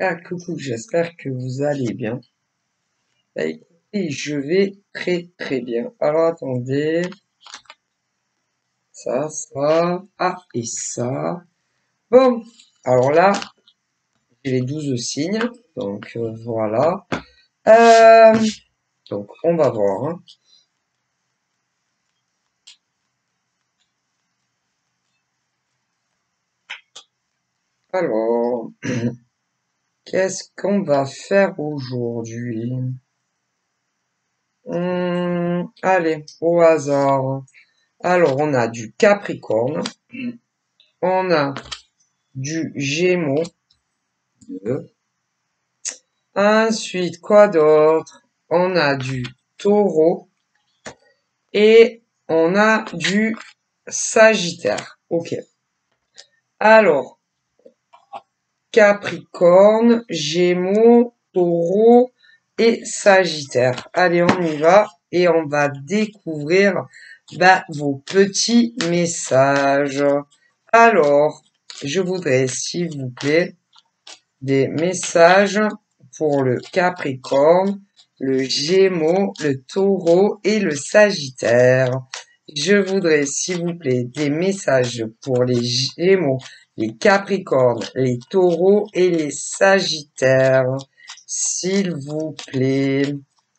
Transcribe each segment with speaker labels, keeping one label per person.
Speaker 1: Ah, coucou, j'espère que vous allez bien. Bah, écoutez, je vais très très bien. Alors attendez, ça, et ça. Bon, alors là, j'ai les 12 signes, donc voilà. Euh, donc on va voir, hein. Alors, qu'est-ce qu'on va faire aujourd'hui? Allez, au hasard. Alors, on a du Capricorne, on a du Gémeaux. Ensuite, quoi d'autre? On a du taureau et on a du sagittaire. Ok. Alors, Capricorne, Gémeaux, taureau et sagittaire. Allez, on y va et on va découvrir vos petits messages. Alors, je voudrais, s'il vous plaît, des messages pour le Capricorne, le Gémeaux, le Taureau et le Sagittaire. Je voudrais, s'il vous plaît, des messages pour les Gémeaux, les Capricornes, les Taureaux et les Sagittaires. S'il vous plaît.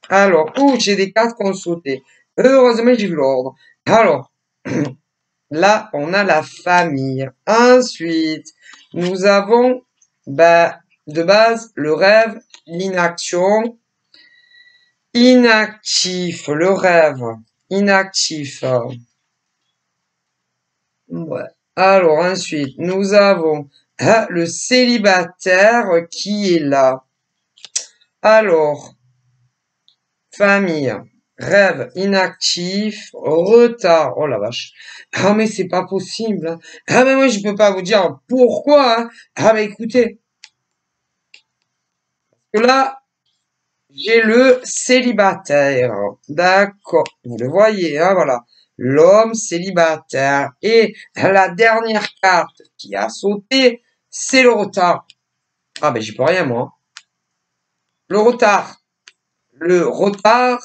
Speaker 1: Alors, j'ai des cartes qui ont sauté. Heureusement, j'ai vu l'ordre. Alors, là, on a la famille. Ensuite, nous avons, de base, le rêve, l'inaction, inactif, le rêve, inactif. Ouais. Alors, ensuite, nous avons le célibataire qui est là. Alors, famille, rêve, inactif, retard. Oh la vache. Ah mais c'est pas possible, hein. Ah mais moi je peux pas vous dire pourquoi, hein. Ah mais écoutez, là j'ai le célibataire. D'accord. Vous le voyez, hein, voilà. L'homme célibataire. Et la dernière carte qui a sauté, c'est le retard. Ah ben j'y peux rien moi. Le retard. Le retard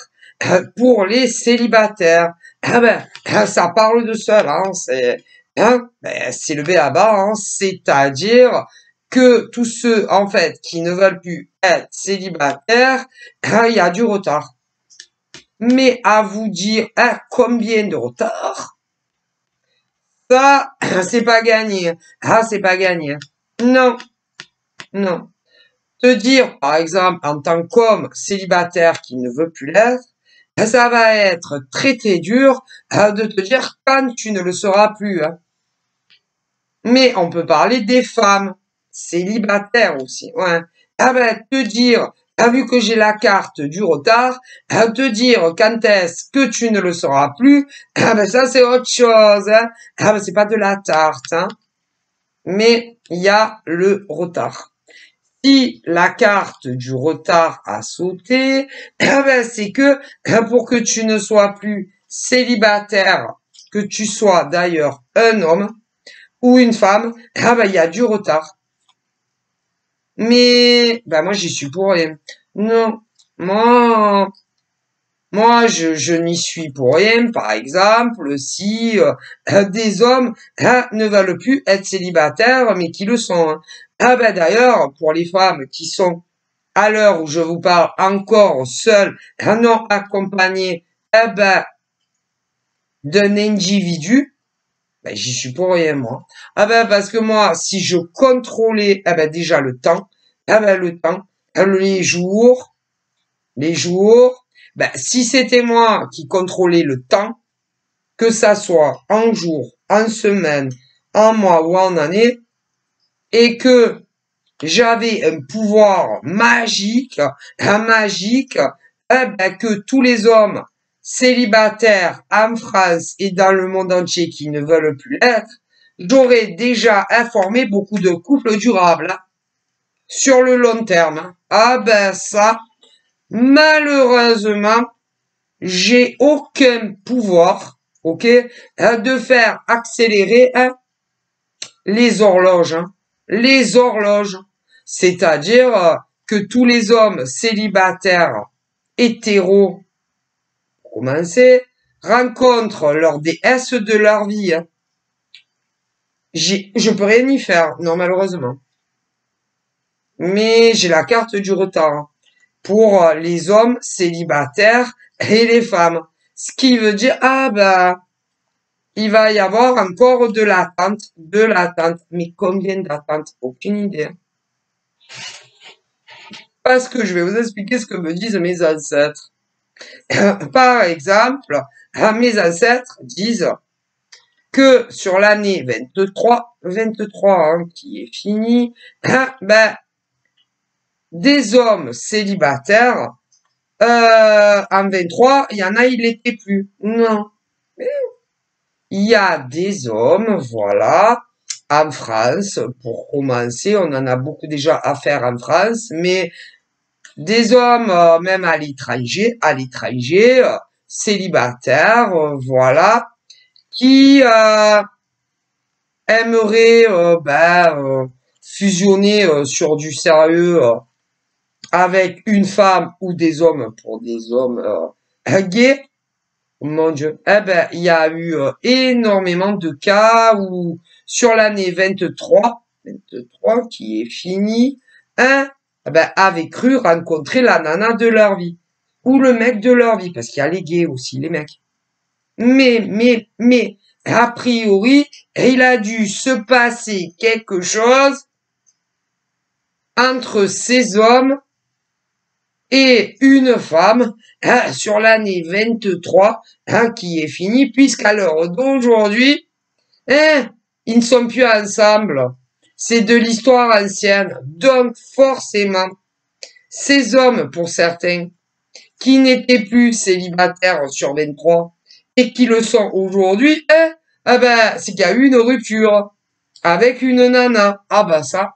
Speaker 1: pour les célibataires. Ah ben, ça parle de cela, hein, c'est le b.a.-ba, hein, c'est-à-dire que tous ceux, en fait, qui ne veulent plus être célibataires, il y a du retard. Mais à vous dire, combien de retard? Ça, c'est pas gagné. Ah, c'est pas gagné. Non, non. Te dire, par exemple, en tant qu'homme célibataire qui ne veut plus l'être, ça va être très très dur de te dire quand tu ne le seras plus, hein. Mais on peut parler des femmes célibataires aussi. Ouais. Ah ben, te dire, vu que j'ai la carte du retard, te dire quand est-ce que tu ne le seras plus, ah ben ça c'est autre chose, hein. Ah ben c'est pas de la tarte, hein. Mais il y a le retard. Si la carte du retard a sauté, c'est que pour que tu ne sois plus célibataire, que tu sois d'ailleurs un homme ou une femme, il y a du retard. Mais moi j'y suis pour rien. Non, moi je n'y suis pour rien. Par exemple, si des hommes ne veulent plus être célibataires, mais qui le sont, hein. D'ailleurs, pour les femmes qui sont à l'heure où je vous parle encore seules, non accompagnées, d'un individu, j'y suis pour rien moi. Parce que moi, si je contrôlais, déjà le temps, le temps, les jours, si c'était moi qui contrôlais le temps, que ça soit en jour, en semaine, en mois ou en année, et que j'avais un pouvoir magique, que tous les hommes célibataires en France et dans le monde entier qui ne veulent plus l'être, j'aurais déjà informé beaucoup de couples durables, hein, sur le long terme. Ça, malheureusement, j'ai aucun pouvoir, ok, de faire accélérer, les horloges, hein, les horloges. C'est-à-dire que tous les hommes célibataires hétéros, pour commencer, rencontrent leur déesse de leur vie. Hein. Je peux rien y faire, non, malheureusement. Mais j'ai la carte du retard pour les hommes célibataires et les femmes. Ce qui veut dire, ah bah, il va y avoir encore de l'attente, de l'attente. Mais combien d'attentes? Aucune idée. Parce que je vais vous expliquer ce que me disent mes ancêtres. Par exemple, mes ancêtres disent que sur l'année 23 hein, qui est finie, ben, des hommes célibataires, en 23, il y en a, il n'était plus. Non. Il y a des hommes, voilà, en France, pour commencer, on en a beaucoup déjà à faire en France, mais des hommes, même à l'étranger, célibataires, voilà, qui aimeraient fusionner sur du sérieux avec une femme ou des hommes pour des hommes gays. Mon Dieu. Eh ben, il y a eu énormément de cas où, sur l'année 23 qui est finie, avaient cru rencontrer la nana de leur vie. Ou le mec de leur vie, parce qu'il y a les gays aussi, les mecs. Mais, a priori, il a dû se passer quelque chose entre ces hommes et une femme sur l'année 23 qui est finie, puisqu'à l'heure d'aujourd'hui, ils ne sont plus ensemble. C'est de l'histoire ancienne. Donc forcément, ces hommes, pour certains, qui n'étaient plus célibataires sur 23 et qui le sont aujourd'hui, c'est qu'il y a eu une rupture avec une nana. Ah ben ça.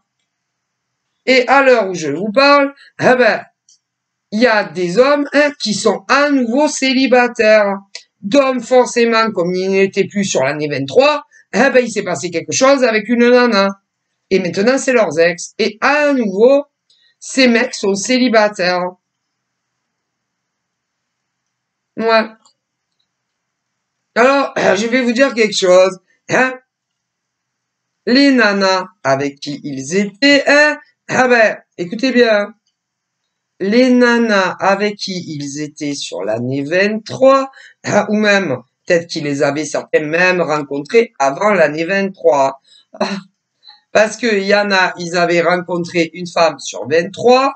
Speaker 1: Et à l'heure où je vous parle, il y a des hommes qui sont à nouveau célibataires. Donc forcément, comme ils n'étaient plus sur l'année 23, il s'est passé quelque chose avec une nana. Et maintenant, c'est leurs ex. Et à nouveau, ces mecs sont célibataires. Ouais. Alors, je vais vous dire quelque chose. Les nanas avec qui ils étaient, écoutez bien. Les nanas avec qui ils étaient sur l'année 23, ou même, peut-être qu'ils les avaient certains même rencontrés avant l'année 23. Parce que y en a, ils avaient rencontré une femme sur 23,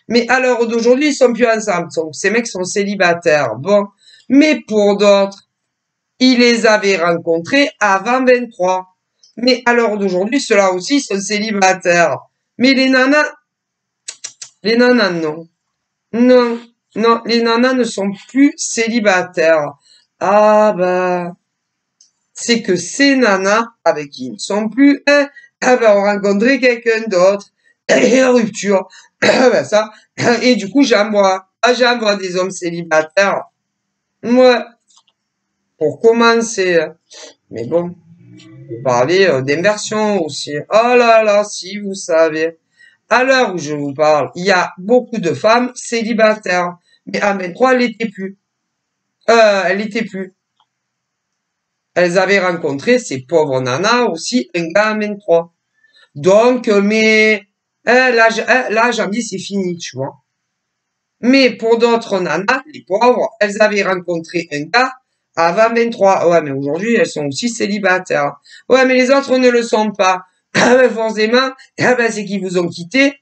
Speaker 1: mais à l'heure d'aujourd'hui, ils sont plus ensemble. Donc, ces mecs sont célibataires. Bon. Mais pour d'autres, ils les avaient rencontrés avant 23. Mais à l'heure d'aujourd'hui, ceux-là aussi sont célibataires. Mais les nanas, non. Non, non, les nanas ne sont plus célibataires. Ah bah, c'est que ces nanas avec qui ils ne sont plus, ont rencontré quelqu'un d'autre. Et rupture. Ça. Et du coup, j'envoie des hommes célibataires. Moi, pour commencer. Mais bon, vous parlez d'inversion aussi. Oh là là, si vous savez. À l'heure où je vous parle, il y a beaucoup de femmes célibataires. Mais à 23, elle n'était plus. Elle n'était plus. Elles avaient rencontré ces pauvres nanas aussi, un gars à 23. Donc, mais là, j'en dis c'est fini, tu vois. Mais pour d'autres nanas, les pauvres, elles avaient rencontré un gars avant 23. Ouais, mais aujourd'hui, elles sont aussi célibataires. Ouais, mais les autres ne le sont pas. Forcément, c'est qu'ils vous ont quitté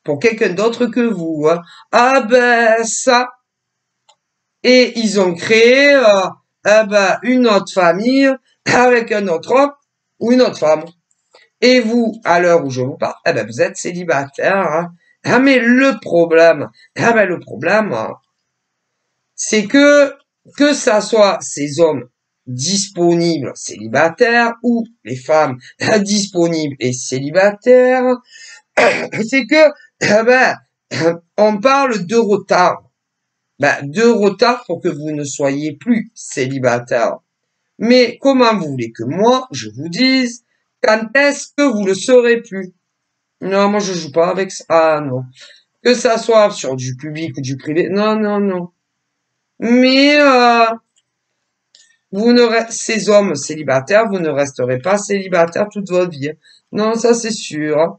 Speaker 1: pour quelqu'un d'autre que vous. Hein. Ah ben ça. Et ils ont créé une autre famille avec un autre homme ou une autre femme. Et vous, à l'heure où je vous parle, vous êtes célibataire. Hein. Ah mais le problème, c'est que ça soit ces hommes disponibles célibataires ou les femmes disponibles et célibataires, c'est que on parle de retard. De retard pour que vous ne soyez plus célibataire. Mais comment vous voulez que moi, je vous dise quand est-ce que vous le serez plus? Non, moi je joue pas avec ça. Ah non. Que ça soit sur du public ou du privé. Non, non, non. Mais ces hommes célibataires, vous ne resterez pas célibataires toute votre vie. Non, ça c'est sûr.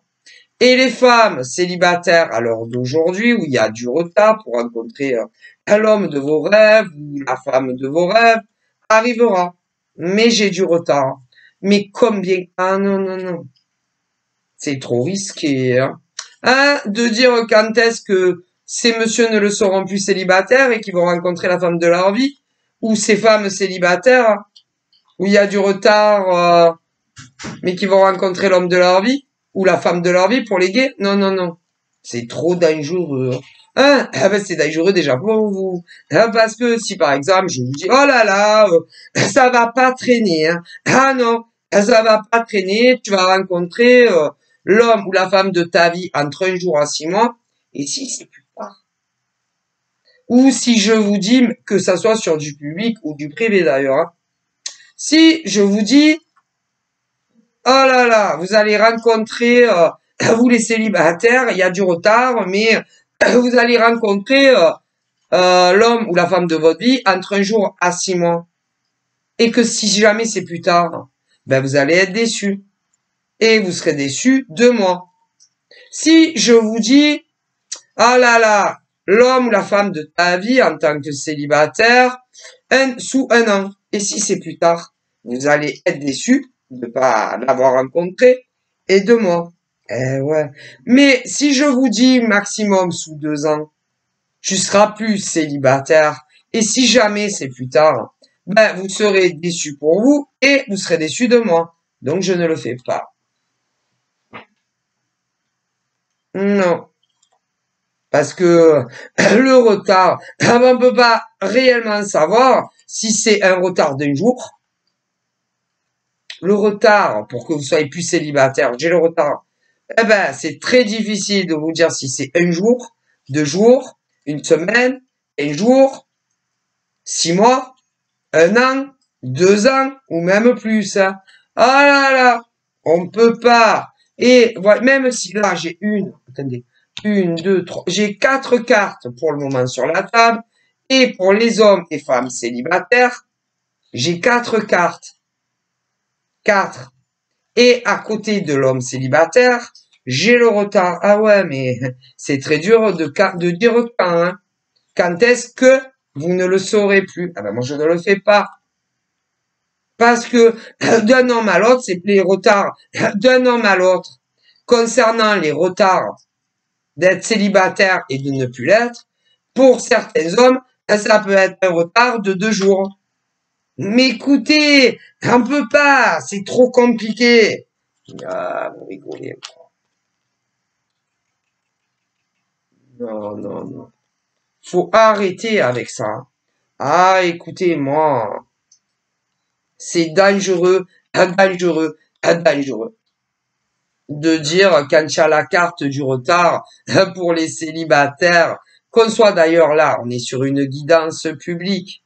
Speaker 1: Et les femmes célibataires à l'heure d'aujourd'hui, où il y a du retard pour rencontrer l'homme de vos rêves ou la femme de vos rêves, arrivera. Mais j'ai du retard. Mais combien? Ah non, non, non. C'est trop risqué, hein. Hein, de dire quand est-ce que ces messieurs ne le seront plus célibataires et qu'ils vont rencontrer la femme de leur vie, ou ces femmes célibataires, où il y a du retard, mais qui vont rencontrer l'homme de leur vie, ou la femme de leur vie pour les gays. Non, non, non. C'est trop dangereux. Hein? Ah ben, c'est dangereux déjà pour vous. Hein, parce que si par exemple je vous dis, oh là là, ça va pas traîner, hein. Ah non, ça va pas traîner, tu vas rencontrer l'homme ou la femme de ta vie entre un jour à 6 mois, et si c'est plus tard. Ou si je vous dis que ça soit sur du public ou du privé d'ailleurs, hein. Si je vous dis, oh là là, vous allez rencontrer, vous les célibataires, il y a du retard, mais vous allez rencontrer l'homme ou la femme de votre vie entre un jour à 6 mois. Et que si jamais c'est plus tard, ben vous allez être déçu. Et vous serez déçu 2 mois. Si je vous dis, ah là là, l'homme ou la femme de ta vie en tant que célibataire, sous un an. Et si c'est plus tard, vous allez être déçu de ne pas l'avoir rencontré et 2 mois. Eh ouais. Mais si je vous dis maximum sous 2 ans, tu seras plus célibataire. Et si jamais c'est plus tard, ben vous serez déçu pour vous et vous serez déçu de moi. Donc je ne le fais pas. Non. Parce que le retard, on ne peut pas réellement savoir si c'est un retard d'un jour. Le retard, pour que vous soyez plus célibataire, j'ai le retard. Eh ben, c'est très difficile de vous dire si c'est un jour, 2 jours, une semaine, un jour, 6 mois, un an, 2 ans, ou même plus, hein. Ah là là, on peut pas. Et voilà, même si là j'ai attendez, 1, 2, 3, j'ai 4 cartes pour le moment sur la table. Et pour les hommes et femmes célibataires, j'ai 4 cartes. 4. Et à côté de l'homme célibataire, j'ai le retard. Ah ouais, mais c'est très dur de dire quand, hein. Quand est-ce que vous ne le saurez plus? Ah ben moi je ne le fais pas. Parce que d'un homme à l'autre, c'est les retards d'un homme à l'autre. Concernant les retards d'être célibataire et de ne plus l'être, pour certains hommes, ça peut être un retard de 2 jours. Mais écoutez, on peut pas, c'est trop compliqué. Ah, vous rigolez. Non, non, non. Faut arrêter avec ça. Ah, écoutez, moi, c'est dangereux, dangereux, dangereux de dire quand il y a la carte du retard pour les célibataires, qu'on soit d'ailleurs là, on est sur une guidance publique,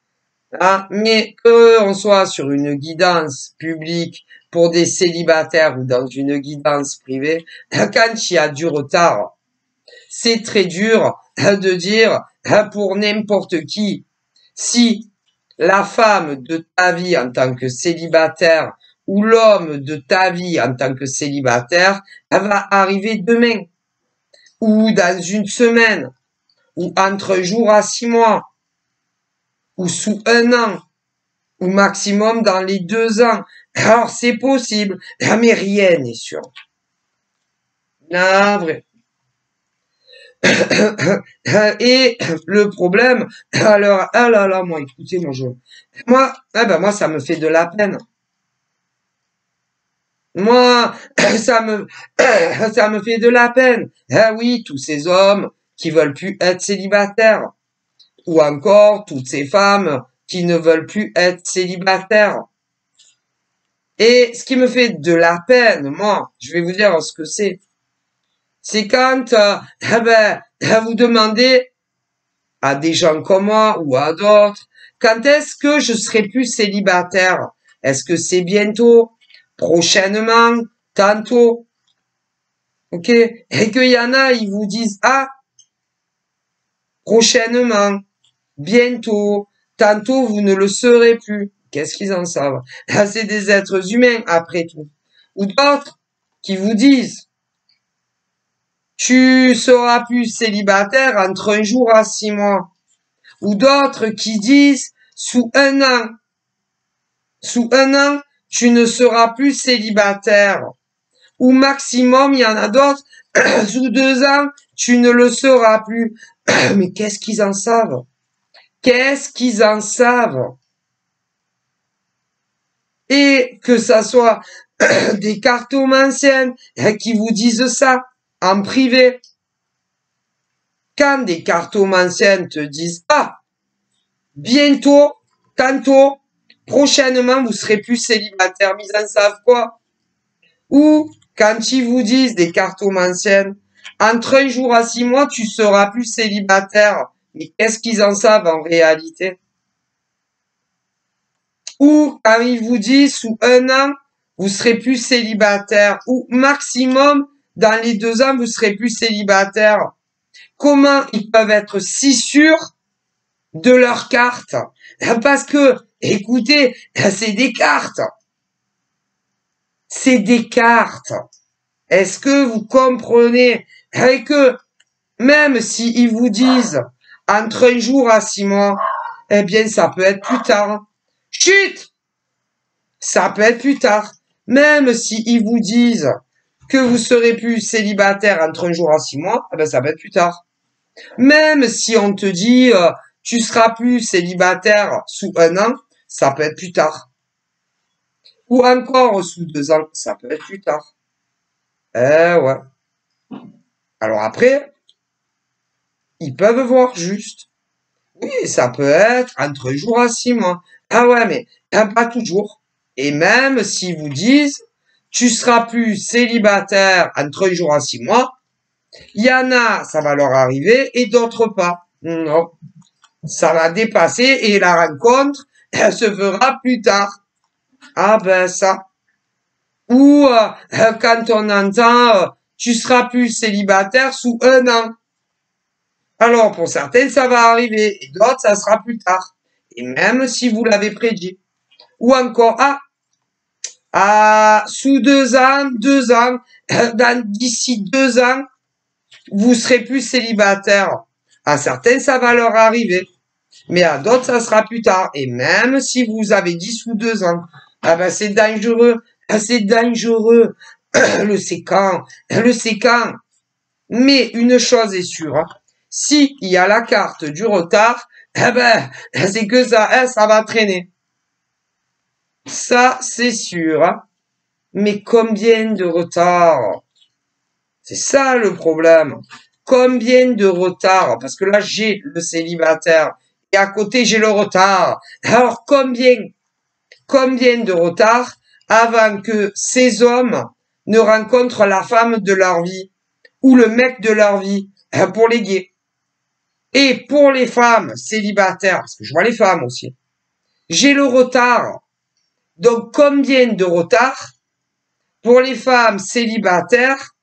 Speaker 1: hein, mais qu'on soit sur une guidance publique pour des célibataires ou dans une guidance privée, quand il y a du retard, c'est très dur de dire pour n'importe qui, si la femme de ta vie en tant que célibataire ou l'homme de ta vie en tant que célibataire, elle va arriver demain ou dans une semaine ou entre un jour à 6 mois ou sous un an ou maximum dans les 2 ans. Alors c'est possible, mais rien n'est sûr. Non, vrai. Et le problème, alors, ah là là, moi, écoutez, moi, ça me fait de la peine. Moi, ça me, ça me fait de la peine. Ah oui, tous ces hommes qui veulent plus être célibataires. Ou encore, toutes ces femmes qui ne veulent plus être célibataires. Et ce qui me fait de la peine, moi, je vais vous dire ce que c'est. C'est quand, vous demandez à des gens comme moi ou à d'autres, quand est-ce que je serai plus célibataire? Est-ce que c'est bientôt? Prochainement? Tantôt? ok? Et qu'il y en a, ils vous disent, ah, prochainement, bientôt, tantôt, vous ne le serez plus. Qu'est-ce qu'ils en savent? Ah, c'est des êtres humains, après tout. Ou d'autres qui vous disent, tu seras plus célibataire entre 1 jour à 6 mois. Ou d'autres qui disent, sous 1 an, tu ne seras plus célibataire. Ou maximum, il y en a d'autres, sous 2 ans, tu ne le seras plus. Mais qu'est-ce qu'ils en savent? Qu'est-ce qu'ils en savent? Et que ça soit des cartomanciennes qui vous disent ça en privé. Quand des cartomanciennes te disent, ah, bientôt, tantôt, prochainement, vous serez plus célibataire, mais ils en savent quoi? Ou quand ils vous disent des cartomanciennes, entre 1 jour à 6 mois, tu seras plus célibataire. Mais qu'est-ce qu'ils en savent en réalité? Ou quand ils vous disent sous 1 an, vous serez plus célibataire. Ou maximum, dans les 2 ans, vous serez plus célibataire. Comment ils peuvent être si sûrs de leurs cartes? Parce que, écoutez, c'est des cartes. C'est des cartes. Est-ce que vous comprenez? Et que même si ils vous disent entre 1 jour à 6 mois, eh bien, ça peut être plus tard. Chut! Ça peut être plus tard. Même si ils vous disent que vous serez plus célibataire entre 1 jour à 6 mois, eh ben, ça peut être plus tard. Même si on te dit, tu seras plus célibataire sous 1 an, ça peut être plus tard. Ou encore sous 2 ans, ça peut être plus tard. Eh ouais. Alors après, ils peuvent voir juste. Oui, ça peut être entre 1 jour à 6 mois. Ah ouais, mais pas toujours. Et même s'ils vous disent, tu seras plus célibataire entre 1 jour à 6 mois, il y en a, ça va leur arriver, et d'autres pas. Non. Ça va dépasser et la rencontre, elle se fera plus tard. Ah ben ça. Ou quand on entend, tu seras plus célibataire sous 1 an. Alors, pour certaines, ça va arriver, et d'autres, ça sera plus tard. Et même si vous l'avez prédit. Ou encore, sous 2 ans, d'ici 2 ans, vous serez plus célibataire. À certaines, ça va leur arriver. Mais à d'autres, ça sera plus tard. Et même si vous avez dit sous 2 ans, ah ben, c'est dangereux. C'est dangereux. Le séquent. Le séquent. Mais une chose est sûre, hein. Si il y a la carte du retard, eh ben, c'est que ça va traîner. Ça, c'est sûr, hein. Mais combien de retard? C'est ça le problème. Combien de retard? Parce que là, j'ai le célibataire. Et à côté, j'ai le retard. Alors, combien de retard avant que ces hommes ne rencontrent la femme de leur vie ou le mec de leur vie pour les gays? Et pour les femmes célibataires, parce que je vois les femmes aussi, j'ai le retard. Donc, combien de retard pour les femmes célibataires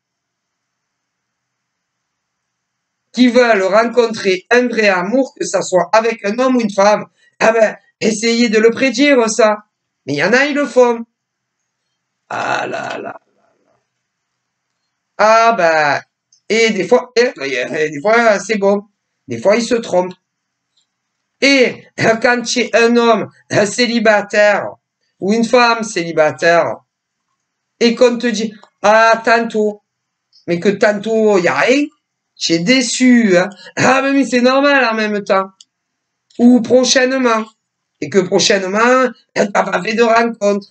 Speaker 1: qui veulent rencontrer un vrai amour, que ça soit avec un homme ou une femme? Ah ben, essayez de le prédire, ça. Mais il y en a, ils le font. Ah là là. Ah ben, et des fois, c'est bon. Des fois, ils se trompent. Et quand tu es un homme célibataire ou une femme célibataire et qu'on te dit, ah, tantôt, mais que tantôt, il n'y a rien, tu es déçu, hein. Ah, mais c'est normal en même temps. Ou prochainement. Et que prochainement, tu n'as pas fait de rencontre.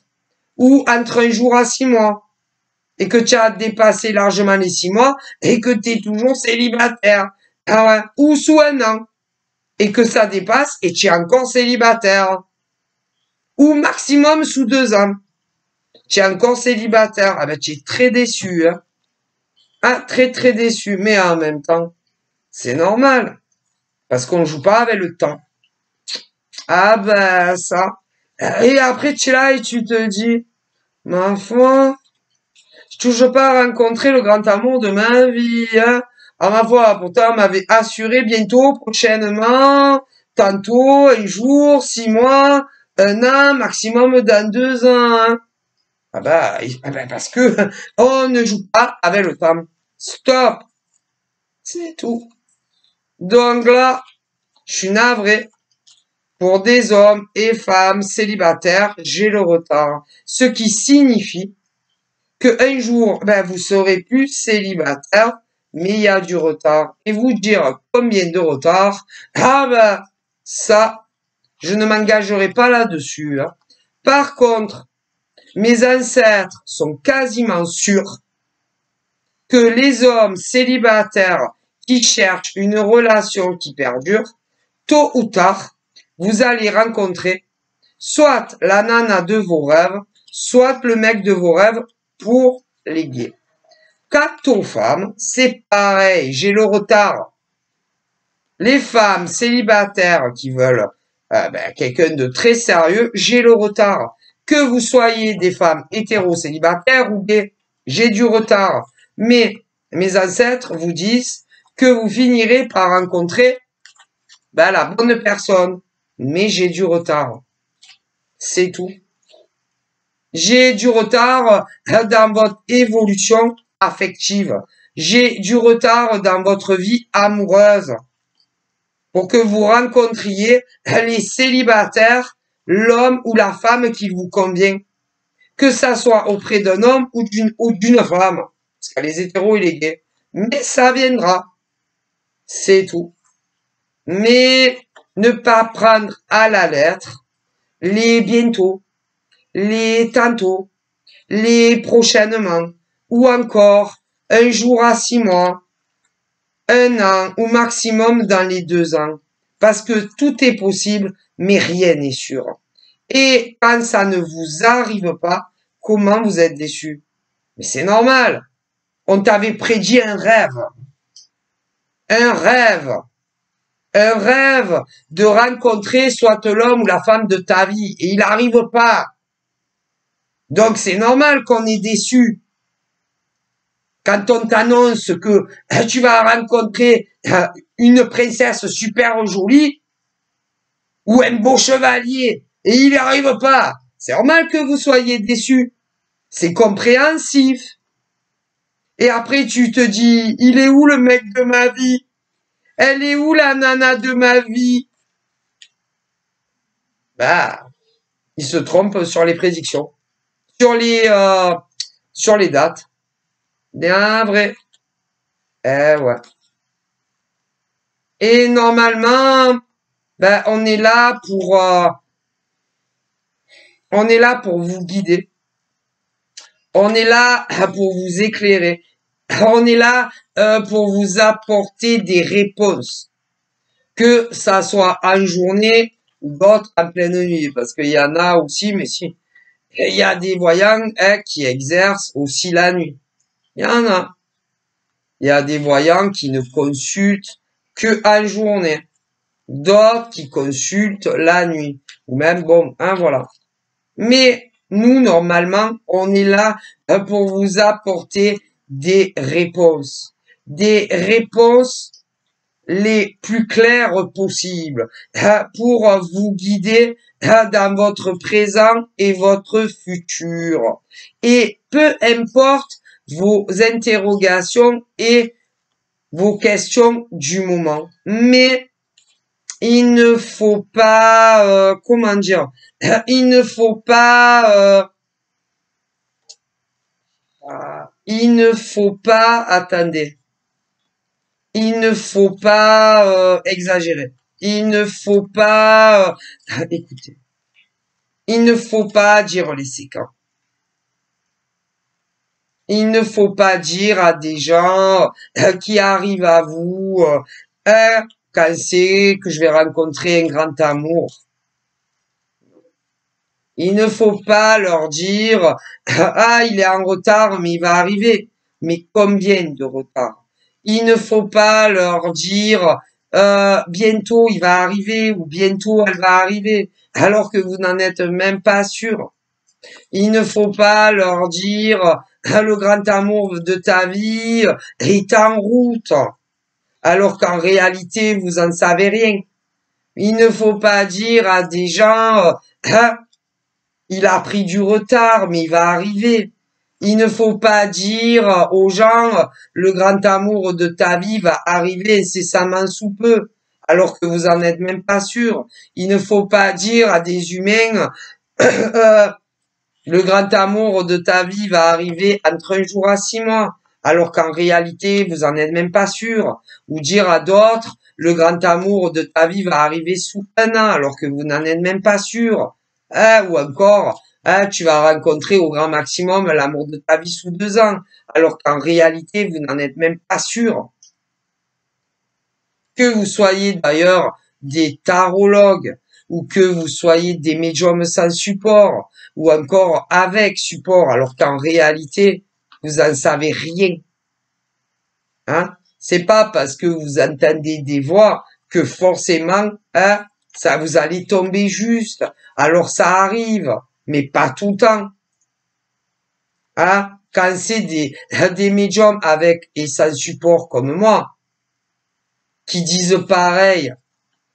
Speaker 1: Ou entre 1 jour à 6 mois. Et que tu as dépassé largement les 6 mois et que tu es toujours célibataire. Ah ouais. Ou sous 1 an. Et que ça dépasse et tu es encore célibataire. Ou maximum sous 2 ans. Tu es encore célibataire. Ah ben, tu es très déçu, hein. Ah, très très déçu. Mais en même temps, c'est normal. Parce qu'on ne joue pas avec le temps. Ah ben, ça. Et après, tu es là et tu te dis, ma foi, J'ai toujours pas rencontré le grand amour de ma vie, hein. À ma foi, pourtant, on m'avait assuré bientôt, prochainement, tantôt, un jour, 6 mois, un an, maximum dans 2 ans, hein. Ah bah, parce que on ne joue pas avec le temps. Stop. C'est tout. Donc là, je suis navré. Pour des hommes et femmes célibataires, j'ai le retard. Ce qui signifie que un jour, ben, vous serez plus célibataire, mais il y a du retard. Et vous dire combien de retard, ah ben, ça, je ne m'engagerai pas là-dessus, hein. Par contre, mes ancêtres sont quasiment sûrs que les hommes célibataires qui cherchent une relation qui perdure, tôt ou tard, vous allez rencontrer soit la nana de vos rêves, soit le mec de vos rêves pour les gays. Quant aux femmes, c'est pareil, j'ai le retard. Les femmes célibataires qui veulent quelqu'un de très sérieux, j'ai le retard. Que vous soyez des femmes hétéro-célibataires ou gays, j'ai du retard. Mais mes ancêtres vous disent que vous finirez par rencontrer la bonne personne. Mais j'ai du retard. C'est tout. J'ai du retard dans votre évolution affective. J'ai du retard dans votre vie amoureuse. Pour que vous rencontriez les célibataires, l'homme ou la femme qui vous convient. Que ça soit auprès d'un homme ou d'une femme. Parce qu'il y a les hétéros et les gays. Mais ça viendra. C'est tout. Mais ne pas prendre à la lettre les bientôt, les tantôt, les prochainement, ou encore un jour à 6 mois, un an ou maximum dans les 2 ans. Parce que tout est possible, mais rien n'est sûr. Et quand ça ne vous arrive pas, comment vous êtes déçu? Mais c'est normal. On t'avait prédit un rêve. Un rêve. Un rêve de rencontrer soit l'homme ou la femme de ta vie. Et il n'arrive pas. Donc c'est normal qu'on est déçu. Quand on t'annonce que tu vas rencontrer une princesse super jolie ou un beau chevalier et il n'y arrive pas, c'est normal que vous soyez déçu. C'est compréhensif. Et après tu te dis, il est où le mec de ma vie? Elle est où la nana de ma vie? Il se trompe sur les prédictions, sur les dates. Bien vrai. Eh ouais. Et normalement, on est là pour vous guider. On est là pour vous éclairer. On est là pour vous apporter des réponses. Que ça soit en journée ou d'autres en pleine nuit. Parce qu'il y en a aussi, mais si. Il y a des voyants qui exercent aussi la nuit. Il y en a. Il y a des voyants qui ne consultent que en journée. D'autres qui consultent la nuit. Ou même, voilà. Mais nous, normalement, on est là pour vous apporter des réponses. Des réponses les plus claires possibles. Pour vous guider dans votre présent et votre futur. Et peu importe vos interrogations et vos questions du moment. Mais il ne faut pas, il ne faut pas, attendez. Il ne faut pas exagérer. Il ne faut pas, écoutez. Il ne faut pas dire les séquences. Il ne faut pas dire à des gens qui arrivent à vous quand c'est que je vais rencontrer un grand amour. Il ne faut pas leur dire il est en retard mais il va arriver. Mais combien de retard? Il ne faut pas leur dire bientôt il va arriver ou bientôt elle va arriver alors que vous n'en êtes même pas sûr. Il ne faut pas leur dire le grand amour de ta vie est en route, alors qu'en réalité, vous en savez rien. Il ne faut pas dire à des gens il a pris du retard, mais il va arriver. Il ne faut pas dire aux gens le grand amour de ta vie va arriver incessamment sous peu, alors que vous en êtes même pas sûr. Il ne faut pas dire à des humains euh, le grand amour de ta vie va arriver entre 1 jour à 6 mois, alors qu'en réalité, vous en êtes même pas sûr. Ou dire à d'autres, le grand amour de ta vie va arriver sous 1 an, alors que vous n'en êtes même pas sûr. Ou encore, tu vas rencontrer au grand maximum l'amour de ta vie sous 2 ans, alors qu'en réalité, vous n'en êtes même pas sûr. Que vous soyez d'ailleurs des tarologues, ou que vous soyez des médiums sans support, ou encore avec support, alors qu'en réalité, vous en savez rien. Hein? C'est pas parce que vous entendez des voix que forcément, ça vous allez tomber juste. Alors ça arrive, mais pas tout le temps. Hein? Quand c'est des médiums avec et sans support comme moi, qui disent pareil,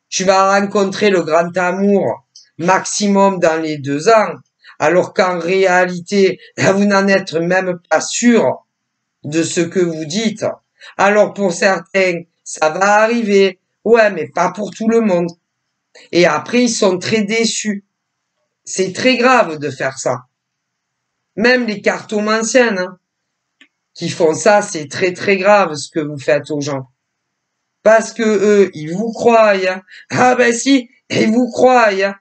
Speaker 1: tu vas rencontrer le grand amour maximum dans les 2 ans, alors qu'en réalité, vous n'en êtes même pas sûr de ce que vous dites. Alors pour certains, ça va arriver, ouais, mais pas pour tout le monde. Et après, ils sont très déçus. C'est très grave de faire ça. Même les cartomanciennes hein, qui font ça, c'est très très grave ce que vous faites aux gens. Parce que eux, ils vous croient. Hein. Ah ben si, ils vous croient. Hein.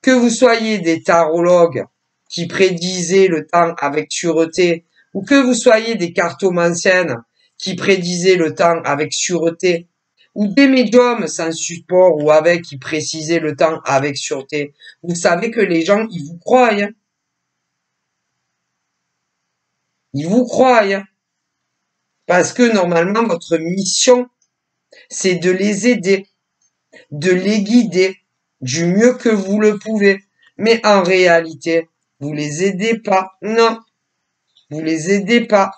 Speaker 1: Que vous soyez des tarologues qui prédisaient le temps avec sûreté, ou que vous soyez des cartomanciennes qui prédisaient le temps avec sûreté, ou des médiums sans support ou avec qui précisaient le temps avec sûreté, vous savez que les gens, ils vous croient. Hein. Ils vous croient. Hein. Parce que normalement, votre mission, c'est de les aider, de les guider du mieux que vous le pouvez. Mais en réalité, vous les aidez pas. Non, vous les aidez pas.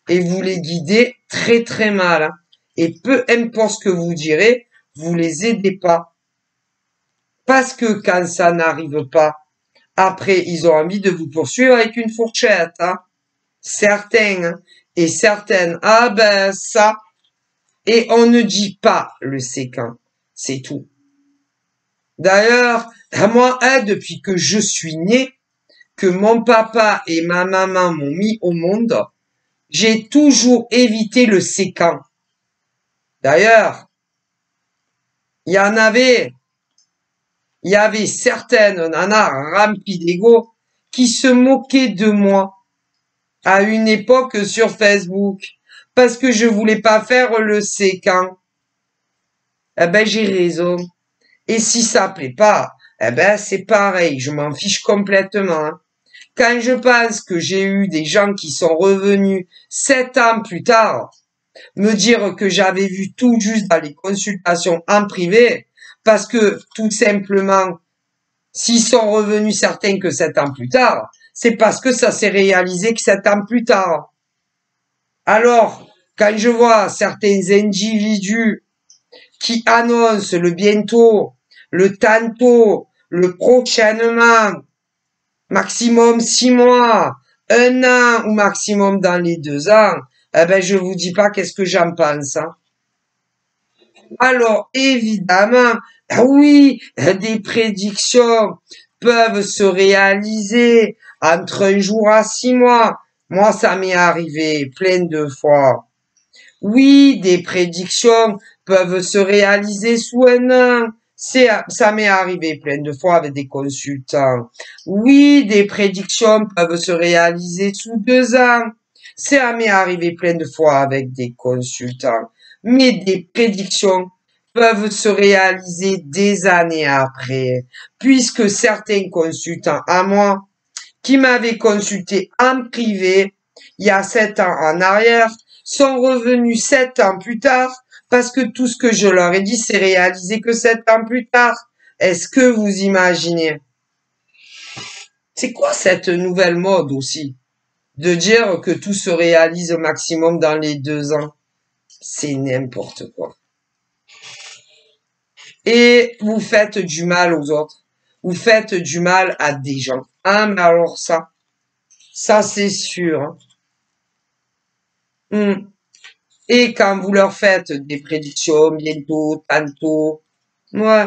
Speaker 1: Et vous les guidez très très mal. Hein. Et peu importe ce que vous direz, vous les aidez pas. Parce que quand ça n'arrive pas, après, ils ont envie de vous poursuivre avec une fourchette. Hein. Certains hein, et certaines. Ah ben ça. Et on ne dit pas le séquent. C'est tout. D'ailleurs, moi, depuis que je suis né, que mon papa et ma maman m'ont mis au monde, j'ai toujours évité le séquent. D'ailleurs, il y avait certaines nanas remplies d'ego qui se moquaient de moi à une époque sur Facebook parce que je voulais pas faire le séquent. Eh ben, j'ai raison. Et si ça plaît pas, eh ben, c'est pareil, je m'en fiche complètement. Hein. Quand je pense que j'ai eu des gens qui sont revenus 7 ans plus tard, me dire que j'avais vu tout juste dans les consultations en privé, parce que tout simplement, s'ils sont revenus certains que 7 ans plus tard, c'est parce que ça s'est réalisé que 7 ans plus tard. Alors, quand je vois certains individus qui annoncent le bientôt, le tantôt, le prochainement, maximum 6 mois, 1 an ou maximum dans les 2 ans, eh ben je vous dis pas qu'est-ce que j'en pense. Hein. Alors évidemment, oui, des prédictions peuvent se réaliser entre 1 jour à 6 mois. Moi, ça m'est arrivé plein de fois. Oui, des prédictions peuvent se réaliser sous 1 an. Ça m'est arrivé plein de fois avec des consultants. Oui, des prédictions peuvent se réaliser sous 2 ans. Ça m'est arrivé plein de fois avec des consultants. Mais des prédictions peuvent se réaliser des années après, puisque certains consultants à moi, qui m'avaient consulté en privé, il y a 7 ans en arrière, sont revenus 7 ans plus tard parce que tout ce que je leur ai dit s'est réalisé que 7 ans plus tard. Est-ce que vous imaginez? C'est quoi cette nouvelle mode aussi? De dire que tout se réalise au maximum dans les 2 ans. C'est n'importe quoi. Et vous faites du mal aux autres. Vous faites du mal à des gens. Ah, mais alors ça c'est sûr, hein. Et quand vous leur faites des prédictions, bientôt, tantôt, ouais,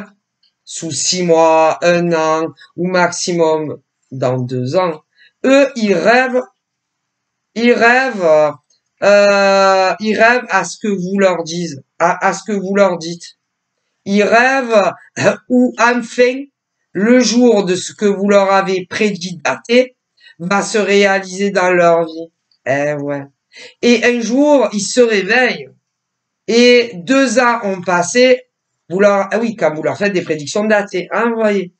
Speaker 1: sous 6 mois, 1 an, ou maximum dans 2 ans, eux, ils rêvent à ce que vous leur dites, à ce que vous leur dites. Ils rêvent où enfin le jour de ce que vous leur avez prédit daté va se réaliser dans leur vie. Eh ouais. Et un jour, ils se réveillent et 2 ans ont passé. Ah oui, quand vous leur faites des prédictions datées, hein, vous voyez.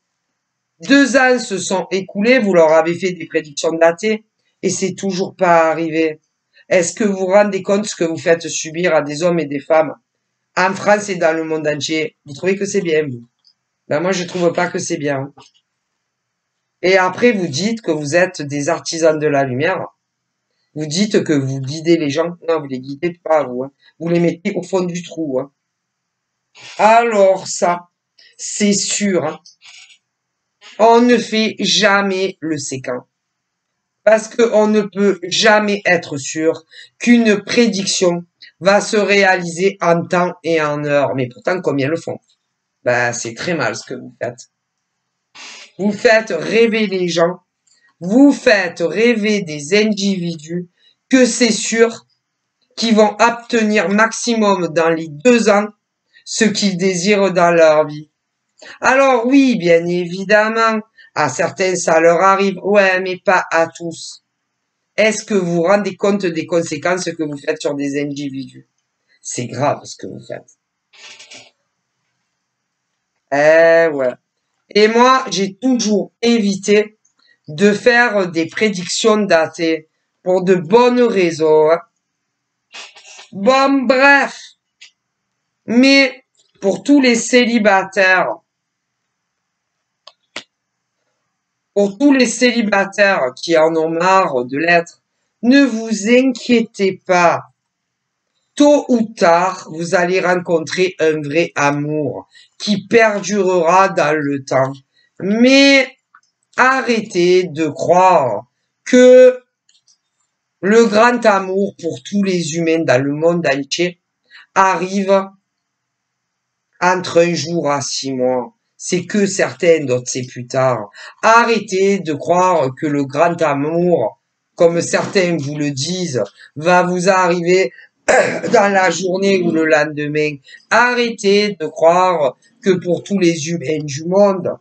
Speaker 1: 2 ans se sont écoulés, vous leur avez fait des prédictions datées et c'est toujours pas arrivé. Est-ce que vous vous rendez compte ce que vous faites subir à des hommes et des femmes en France et dans le monde entier? Vous trouvez que c'est bien, vous? Ben moi, je trouve pas que c'est bien. Et après, vous dites que vous êtes des artisans de la lumière. Vous dites que vous guidez les gens. Non, vous les guidez pas, vous, hein. Vous les mettez au fond du trou, hein. Alors ça, c'est sûr, hein. On ne fait jamais le séquent. Parce qu'on ne peut jamais être sûr qu'une prédiction va se réaliser en temps et en heure. Mais pourtant, combien le font? Ben, c'est très mal ce que vous faites. Vous faites rêver les gens. Vous faites rêver des individus que c'est sûr qu'ils vont obtenir maximum dans les 2 ans ce qu'ils désirent dans leur vie. Alors oui, bien évidemment, à certains ça leur arrive, ouais, mais pas à tous. Est-ce que vous vous rendez compte des conséquences que vous faites sur des individus? C'est grave ce que vous faites. Eh ouais. Et moi, j'ai toujours évité de faire des prédictions datées pour de bonnes raisons, hein. Bon, bref. Mais pour tous les célibataires, qui en ont marre de l'être, ne vous inquiétez pas. Tôt ou tard, vous allez rencontrer un vrai amour qui perdurera dans le temps. Mais arrêtez de croire que le grand amour pour tous les humains dans le monde entier arrive entre un jour à 6 mois. C'est que certains, d'autres c'est plus tard. Arrêtez de croire que le grand amour, comme certains vous le disent, va vous arriver dans la journée ou le lendemain. Arrêtez de croire que pour tous les humains du monde,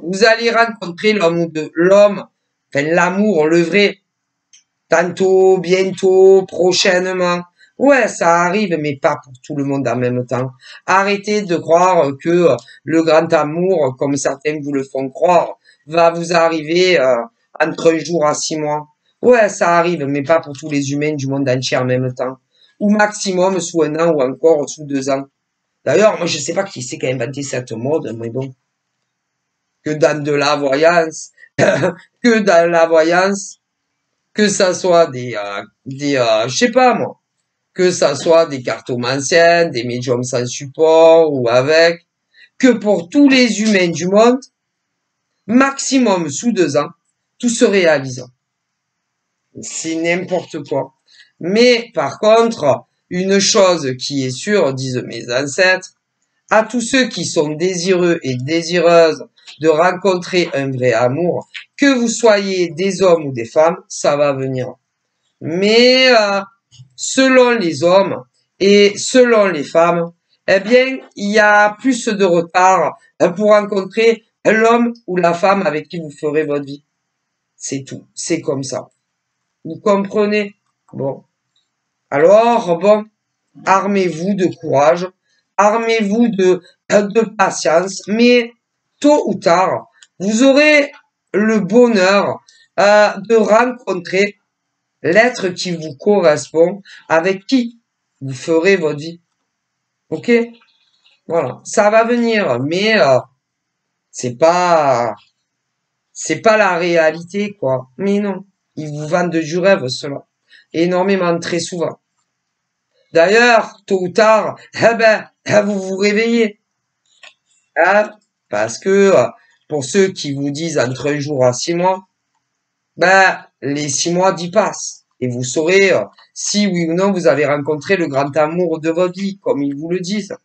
Speaker 1: vous allez rencontrer l'homme, enfin l'amour, le vrai, tantôt, bientôt, prochainement. Ouais, ça arrive, mais pas pour tout le monde en même temps. Arrêtez de croire que le grand amour, comme certains vous le font croire, va vous arriver entre un jour à 6 mois. Ouais, ça arrive, mais pas pour tous les humains du monde entier en même temps. Ou maximum sous 1 an ou encore sous 2 ans. D'ailleurs, moi je sais pas qui c'est qui a inventé cette mode, mais bon. Que dans de la voyance, que dans la voyance, que ça soit je sais pas moi, que ça soit des cartomanciennes, des médiums sans support ou avec, que pour tous les humains du monde, maximum sous 2 ans, tout se réalise. C'est n'importe quoi. Mais par contre, une chose qui est sûre, disent mes ancêtres, à tous ceux qui sont désireux et désireuses de rencontrer un vrai amour, que vous soyez des hommes ou des femmes, ça va venir. Mais selon les hommes et selon les femmes, eh bien, il y a plus de retard pour rencontrer l'homme ou la femme avec qui vous ferez votre vie. C'est tout. C'est comme ça. Vous comprenez? Bon. Alors, bon, armez-vous de courage, armez-vous de patience, mais tôt ou tard, vous aurez le bonheur de rencontrer l'être qui vous correspond, avec qui vous ferez votre vie. Ok? Voilà. Ça va venir, mais c'est pas C'est pas la réalité, quoi. Mais non, ils vous vendent du rêve, cela. Énormément, très souvent. D'ailleurs, tôt ou tard, vous vous réveillez. Hein, parce que pour ceux qui vous disent entre un jour à 6 mois, les 6 mois d'y passent. Et vous saurez si oui ou non vous avez rencontré le grand amour de votre vie, comme ils vous le disent.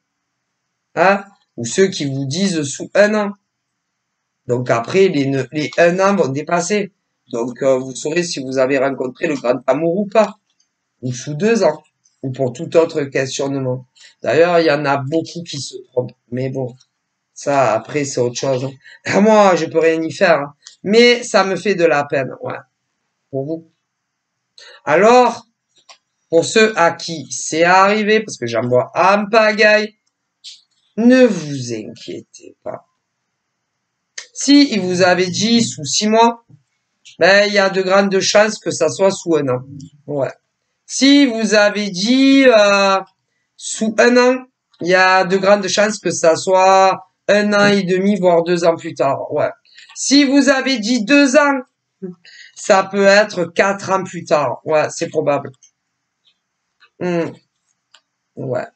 Speaker 1: Hein, ou ceux qui vous disent sous un an. Donc après, les 1 an vont dépasser. Donc vous saurez si vous avez rencontré le grand amour ou pas. Ou sous 2 ans. Ou pour tout autre questionnement. D'ailleurs, il y en a beaucoup qui se trompent. Mais bon, ça, après, c'est autre chose. Moi, je peux rien y faire. Hein. Mais ça me fait de la peine, ouais, pour vous. Alors, pour ceux à qui c'est arrivé, parce que j'en vois en pagaille, ne vous inquiétez pas. Si il vous avait dit sous 6 mois, il y a de grandes chances que ça soit sous un an. Ouais. Si vous avez dit sous un an, il y a de grandes chances que ça soit 1 an et demi, voire 2 ans plus tard. Ouais. Si vous avez dit 2 ans, ça peut être 4 ans plus tard. Ouais, c'est probable. Ouais.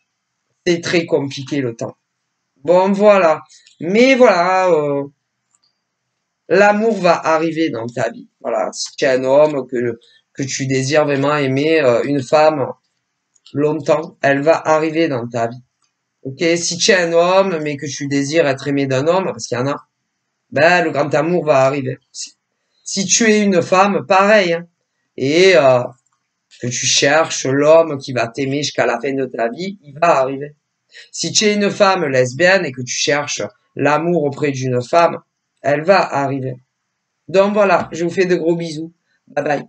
Speaker 1: C'est très compliqué le temps. Bon, voilà. Mais voilà, l'amour va arriver dans ta vie. Voilà. Si tu es un homme que tu désires vraiment aimer une femme longtemps, elle va arriver dans ta vie. Ok, si tu es un homme, mais que tu désires être aimé d'un homme, parce qu'il y en a, le grand amour va arriver. Si tu es une femme, pareil, hein, et que tu cherches l'homme qui va t'aimer jusqu'à la fin de ta vie, il va arriver. Si tu es une femme lesbienne et que tu cherches l'amour auprès d'une femme, elle va arriver. Donc voilà, je vous fais de gros bisous. Bye bye.